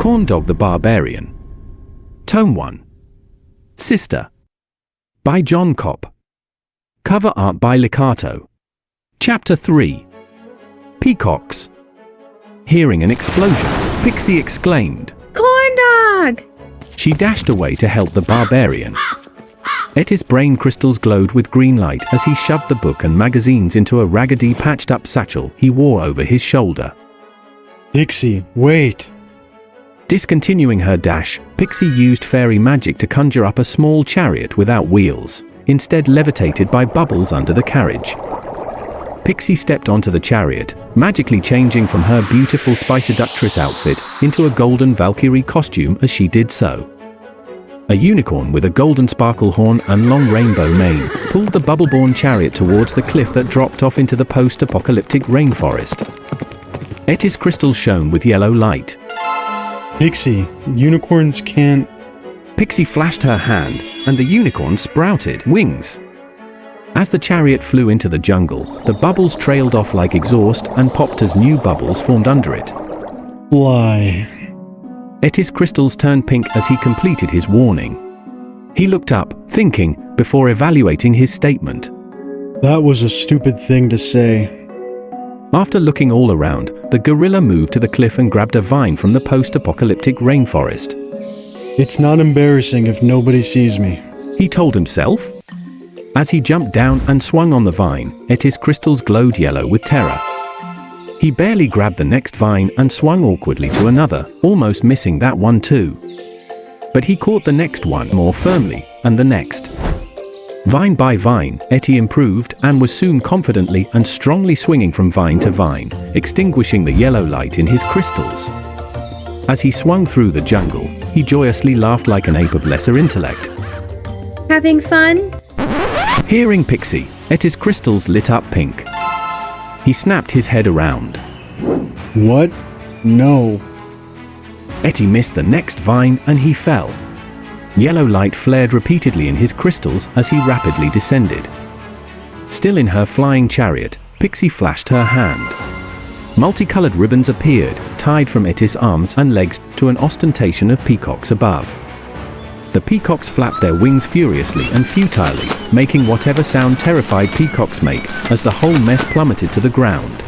KHORNDAHGH the Barbarian. Tome 1. Sister. By John Kopp. Cover art by Licato. Chapter 3. Peacocks. Hearing an explosion, Pixie exclaimed, "Corndahgh!" She dashed away to help the barbarian. Etty's brain crystals glowed with green light as he shoved the book and magazines into a raggedy patched-up satchel he wore over his shoulder. Pixie, wait! Discontinuing her dash, Pixie used fairy magic to conjure up a small chariot without wheels, instead levitated by bubbles under the carriage. Pixie stepped onto the chariot, magically changing from her beautiful Spiceductress outfit into a golden Valkyrie costume as she did so. A unicorn with a golden sparkle horn and long rainbow mane pulled the bubble-born chariot towards the cliff that dropped off into the post-apocalyptic rainforest. Etty's crystals shone with yellow light. Pixie, unicorns can't... Pixie flashed her hand, and the unicorn sprouted wings. As the chariot flew into the jungle, the bubbles trailed off like exhaust and popped as new bubbles formed under it. Fly. Etty's crystals turned pink as he completed his warning. He looked up, thinking, before evaluating his statement. That was a stupid thing to say. After looking all around, the gorilla moved to the cliff and grabbed a vine from the post-apocalyptic rainforest. It's not embarrassing if nobody sees me, he told himself. As he jumped down and swung on the vine, Etty's crystals glowed yellow with terror. He barely grabbed the next vine and swung awkwardly to another, almost missing that one too. But he caught the next one more firmly, and the next. Vine by vine, Etty improved and was soon confidently and strongly swinging from vine to vine, extinguishing the yellow light in his crystals. As he swung through the jungle, he joyously laughed like an ape of lesser intellect. Having fun? Hearing Pixie, Etty's crystals lit up pink. He snapped his head around. What? No. Etty missed the next vine and he fell. Yellow light flared repeatedly in his crystals as he rapidly descended. Still in her flying chariot, Pixie flashed her hand. Multicolored ribbons appeared, tied from Etty's arms and legs to an ostentation of peacocks above. The peacocks flapped their wings furiously and futilely, making whatever sound terrified peacocks make as the whole mess plummeted to the ground.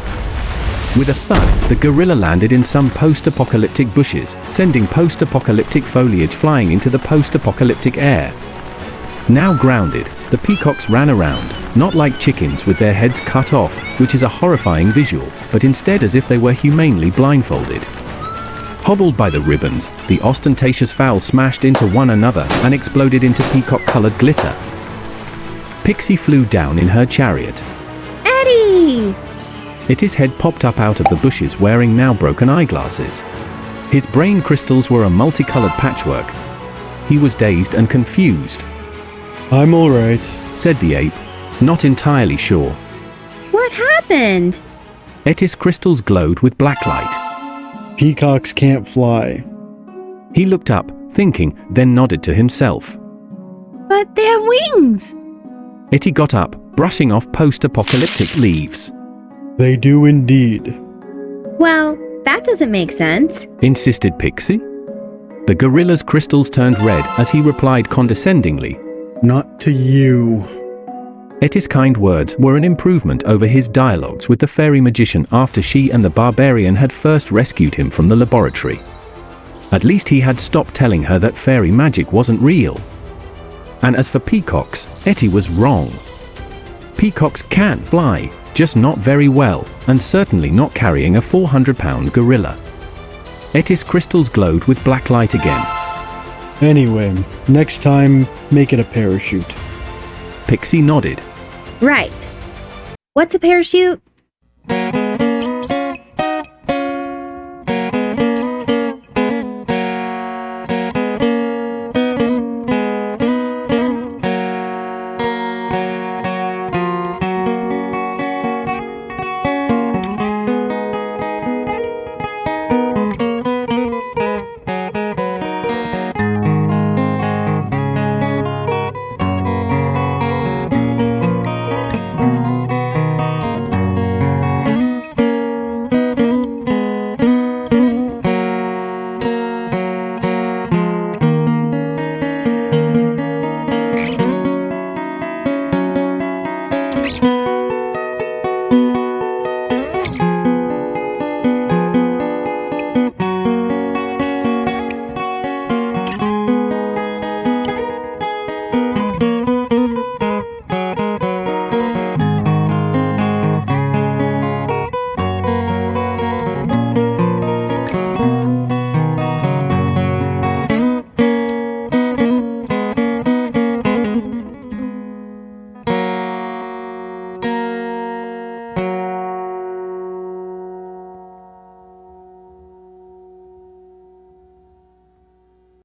With a thud, the gorilla landed in some post-apocalyptic bushes, sending post-apocalyptic foliage flying into the post-apocalyptic air. Now grounded, the peacocks ran around, not like chickens with their heads cut off, which is a horrifying visual, but instead as if they were humanely blindfolded. Hobbled by the ribbons, the ostentatious fowl smashed into one another and exploded into peacock-colored glitter. Pixie flew down in her chariot. Etty! Etty's head popped up out of the bushes wearing now broken eyeglasses. His brain crystals were a multicolored patchwork. He was dazed and confused. I'm alright, said the ape, not entirely sure. What happened? Etty's crystals glowed with black light. Peacocks can't fly. He looked up, thinking, then nodded to himself. But they have wings! Etty got up, brushing off post-apocalyptic leaves. They do indeed. Well, that doesn't make sense, insisted Pixie. The gorilla's crystals turned red as he replied condescendingly. Not to you. Etty's kind words were an improvement over his dialogues with the fairy magician after she and the barbarian had first rescued him from the laboratory. At least he had stopped telling her that fairy magic wasn't real. And as for peacocks, Etty was wrong. Peacocks can fly, just not very well, and certainly not carrying a 400-pound gorilla. Etty's crystals glowed with black light again. Anyway, next time, make it a parachute. Pixie nodded. Right. What's a parachute?